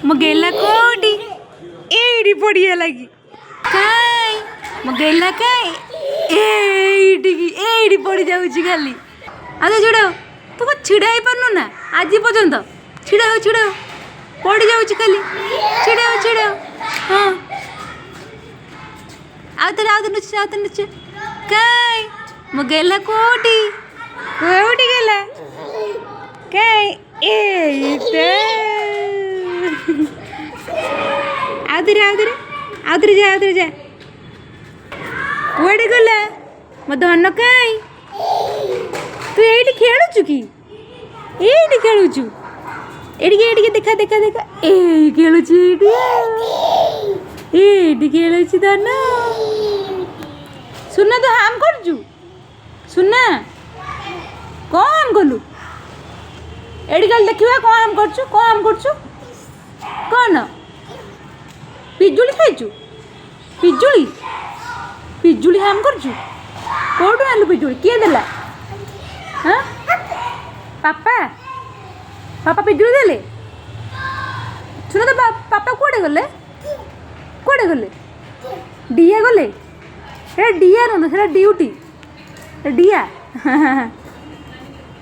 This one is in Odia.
ମୋ ଗେଲା କୋଉଠି? ଏଇଠି ପଡ଼ିଗଲା କି? କାଇଁ ମୋ ଗେଲା କାଇଁ ଏଇଠି ପଡ଼ି ଯାଉଛି ଖାଲି। ଆରେ ଛିଡ଼ା ତୁ କଣ ଛିଡ଼ା ହେଇପାରୁନୁ ନା ଆଜି ପର୍ଯ୍ୟନ୍ତ? ଛିଡ଼ା ହଉ ପଡ଼ି ଯାଉଛି ଖାଲି। ଛିଡ଼ା ହଁ ଆଉ ନୁଚ କାଇଁ ମୋ ଗେଲା କୋଉଠି ଗେଲା କାଇଁ ଏଇଟା ଆଉଥରେ ଯା କୁଆଡ଼େ ଗଲା ମୋ ଧନ କାଇଁ? ତୁ ଏଇଠି ଖେଳୁଛୁ କି? ଏଇଠି ଖେଳୁଛୁ ଏଇଠିକି ଦେଖା ଏଇ ଖେଳୁଛି ଏଇଠି ଖେଳୁଛି ଧନ। ସୁନା ତୁ ହାମ୍ କରୁଛୁ? ସୁନା କ'ଣ ହାମ୍ କଲୁ? ଏଇଠି କାଲି ଦେଖିବା କ'ଣ ହାମ୍ କରୁଛୁ? କ'ଣ ପିଜୁଳି ଖାଇଛୁ? ପିଜୁଳି ହାମ୍ କରୁଛୁ? କେଉଁଠୁ ଆଣିଲୁ ପିଜୁଳି? କିଏ ଦେଲା? ହଁ ପାପା ପିଜୁଳି ଦେଲେ? ଶୁଣ ତ ପାପା କୁଆଡ଼େ ଗଲେ? ଡିଆ ଗଲେ? ସେଟା ଡିଆ ନୁହଁ, ସେଟା ଡିଉଟି ଡିଆ